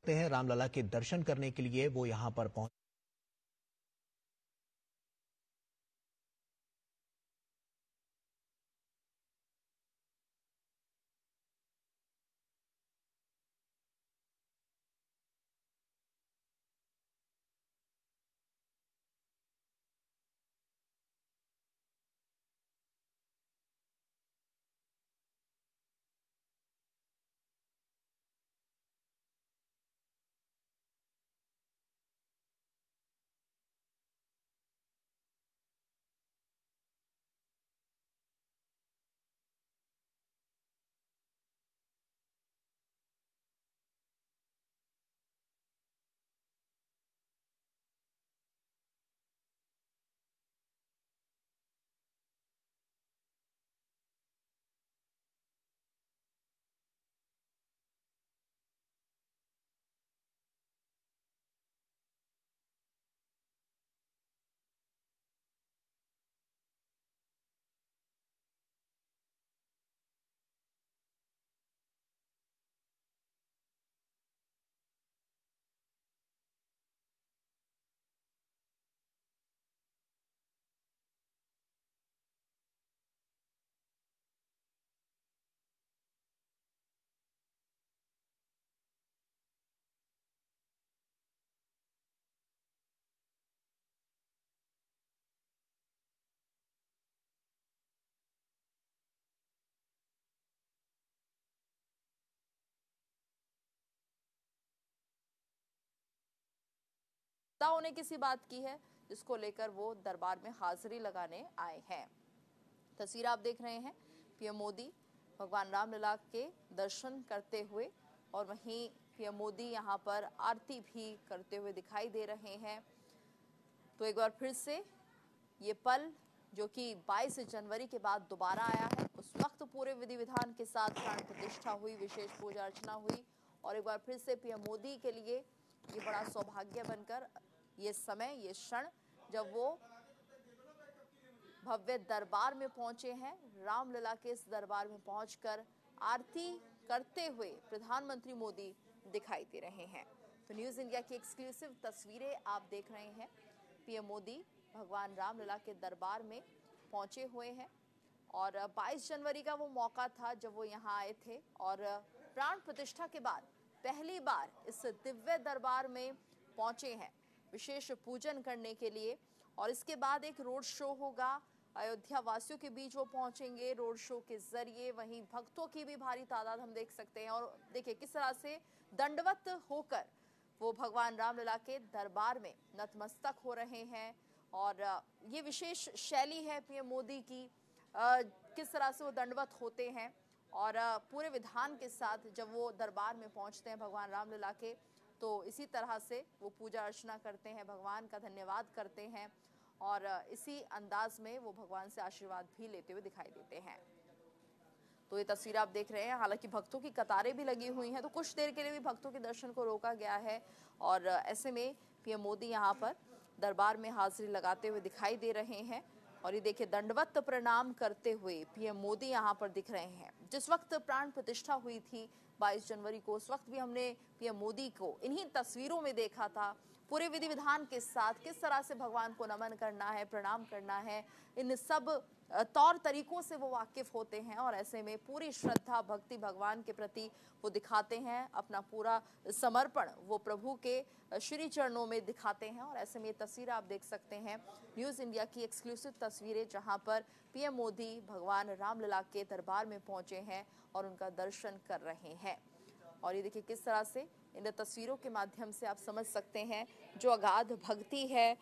सकते हैं रामलला के दर्शन करने के लिए वो यहां पर पहुंच। उन्हें किसी बात की है जिसको लेकर वो दरबार में हाजिरी लगाने आए हैं। तस्वीर आप देख रहे हैं, पीएम मोदी भगवान रामलला के दर्शन करते हुए और वहीं पीएम मोदी यहां पर आरती भी करते हुए दिखाई दे रहे हैं। तो एक बार फिर से ये पल जो कि 22 जनवरी के बाद दोबारा आया है, उस वक्त पूरे विधि विधान के साथ प्राण प्रतिष्ठा हुई, विशेष पूजा अर्चना हुई और एक बार फिर से पीएम मोदी के लिए ये बड़ा सौभाग्य बनकर ये समय, ये क्षण जब वो भव्य दरबार में पहुंचे हैं। रामलला के इस दरबार में पहुंचकर आरती करते हुए प्रधानमंत्री मोदी दिखाई दे रहे हैं। तो न्यूज इंडिया की एक्सक्लूसिव तस्वीरें आप देख रहे हैं। पीएम मोदी भगवान रामलला के दरबार में पहुंचे हुए हैं और 22 जनवरी का वो मौका था जब वो यहाँ आए थे और प्राण प्रतिष्ठा के बाद पहली बार इस दिव्य दरबार में पहुंचे हैं विशेष पूजन करने के लिए। और इसके बाद एक रोड शो होगा, अयोध्या वासियों के बीच वो पहुंचेंगे रोड शो के जरिए। वहीं भक्तों की भी भारी तादाद हम देख सकते हैं और देखिए किस तरह से दंडवत होकर वो भगवान रामलला के दरबार में नतमस्तक हो रहे हैं। और ये विशेष शैली है पीएम मोदी की, किस तरह से वो दंडवत होते हैं और पूरे विधान के साथ जब वो दरबार में पहुंचते हैं भगवान रामलला के, तो इसी तरह से वो पूजा अर्चना करते हैं, भगवान का धन्यवाद करते हैं और इसी अंदाज में वो भगवान से आशीर्वाद भी लेते हुए दिखाई देते हैं। तो ये तस्वीर आप देख रहे हैं, हालांकि भक्तों की कतारें भी लगी हुई हैं, तो कुछ देर के लिए भी भक्तों के दर्शन को रोका गया है और ऐसे में पीएम मोदी यहाँ पर दरबार में हाजिरी लगाते हुए दिखाई दे रहे हैं। और ये देखिए दंडवत प्रणाम करते हुए पीएम मोदी यहाँ पर दिख रहे हैं। जिस वक्त प्राण प्रतिष्ठा हुई थी 22 जनवरी को, उस वक्त भी हमने पीएम मोदी को इन्हीं तस्वीरों में देखा था, पूरे विधि विधान के साथ किस तरह से भगवान को नमन करना है, प्रणाम करना है, इन सब तौर तरीकों से वो वाकिफ होते हैं और ऐसे में पूरी श्रद्धा भक्ति भगवान के प्रति वो दिखाते हैं, अपना पूरा समर्पण वो प्रभु के श्री चरणों में दिखाते हैं। और ऐसे में ये तस्वीर आप देख सकते हैं, न्यूज इंडिया की एक्सक्लूसिव तस्वीरें जहां पर पीएम मोदी भगवान रामलला के दरबार में पहुंचे हैं और उनका दर्शन कर रहे हैं। और ये देखिए किस तरह से इन तस्वीरों के माध्यम से आप समझ सकते हैं जो अगाध भक्ति है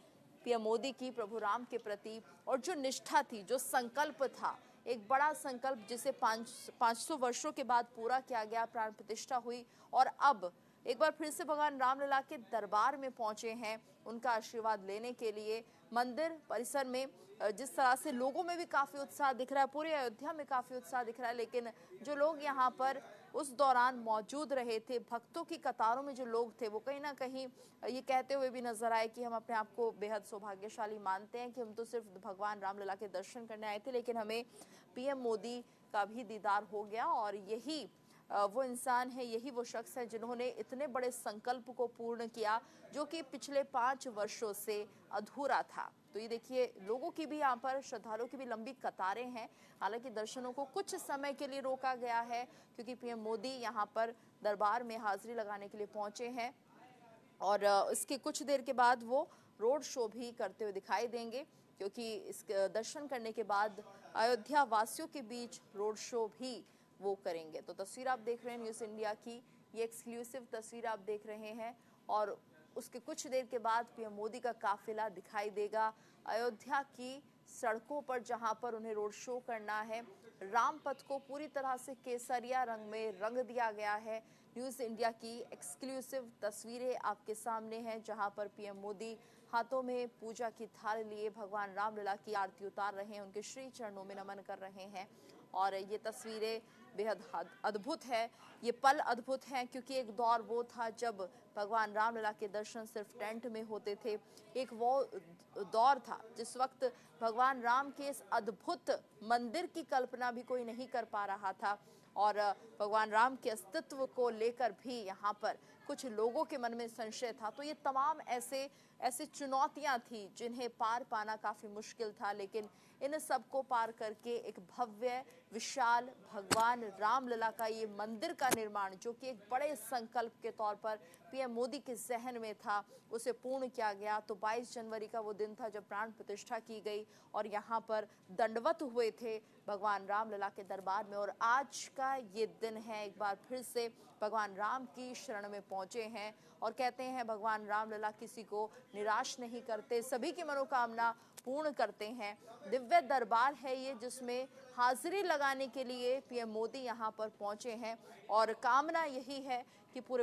पीएम मोदी की प्रभु राम के प्रति और जो निष्ठा थी, जो संकल्प था, एक बड़ा संकल्प जिसे 500 वर्षों के बाद पूरा किया गया, प्राण प्रतिष्ठा हुई और अब एक बार फिर से भगवान रामलला के दरबार में पहुंचे हैं उनका आशीर्वाद लेने के लिए। मंदिर परिसर में जिस तरह से लोगों में भी काफी उत्साह दिख रहा है, पूरे अयोध्या में काफी उत्साह दिख रहा है, लेकिन जो लोग यहाँ पर उस दौरान मौजूद रहे थे, भक्तों की कतारों में जो लोग थे, वो कहीं ना कहीं ये कहते हुए भी नजर आए कि हम अपने आप को बेहद सौभाग्यशाली मानते हैं कि हम तो सिर्फ भगवान रामलला के दर्शन करने आए थे, लेकिन हमें पीएम मोदी का भी दीदार हो गया और यही वो इंसान है, यही वो शख्स है जिन्होंने इतने बड़े संकल्प को पूर्ण किया जो कि पिछले 5 वर्षों से अधूरा था। तो ये देखिए, लोगों की भी यहाँ पर, श्रद्धालुओं की भी लंबी कतारें हैं। हालांकि दर्शनों को कुछ समय के लिए रोका गया है क्योंकि पीएम मोदी यहाँ पर दरबार में हाजिरी लगाने के लिए पहुंचे हैं और इसके कुछ देर के बाद वो रोड शो भी करते हुए दिखाई देंगे, क्योंकि इस दर्शन करने के बाद अयोध्या वासियों के बीच रोड शो भी वो करेंगे। तो तस्वीर आप देख रहे हैं न्यूज़ इंडिया की, ये एक्सक्लूसिव तस्वीर आप देख रहे हैं और उसके कुछ देर के बाद पीएम मोदी का काफिला दिखाई देगा अयोध्या की सड़कों पर, जहां पर उन्हें रोड शो करना है। रामपथ को पूरी तरह से केसरिया रंग में रंग दिया गया है। न्यूज़ इंडिया की एक्सक्लूसिव तस्वीरें आपके सामने हैं, जहां पर पीएम मोदी हाथों में पूजा की थाल लिए भगवान रामलला की आरती उतार रहे हैं, उनके श्री चरणों में नमन कर रहे हैं। और ये तस्वीरें बेहद अद्भुत है, ये पल अद्भुत हैं, क्योंकि एक दौर वो था जब भगवान रामलला के दर्शन सिर्फ टेंट में होते थे। एक वो दौर था जिस वक्त भगवान राम के इस अद्भुत मंदिर की कल्पना भी कोई नहीं कर पा रहा था और भगवान राम के अस्तित्व को लेकर भी यहाँ पर कुछ लोगों के मन में संशय था। तो ये तमाम ऐसे चुनौतियां थी जिन्हें पार पाना काफी मुश्किल था, लेकिन इन सबको पार करके एक भव्य विशाल भगवान रामलला का ये मंदिर का निर्माण, जो कि एक बड़े संकल्प के तौर पर पीएम मोदी के जहन में था, उसे पूर्ण किया गया। तो 22 जनवरी का वो दिन था जब प्राण प्रतिष्ठा की गई और यहाँ पर दंडवत हुए थे भगवान रामलला के दरबार में। और आज का ये दिन है, एक बार फिर से भगवान राम की शरण में पहुंचे हैं और कहते हैं भगवान रामलला किसी को निराश नहीं करते, सभी की मनोकामना पूर्ण करते हैं। दिव्य दरबार है ये, जिसमें हाजिरी लगाने के लिए पीएम मोदी यहाँ पर पहुंचे हैं और कामना यही है कि पूरे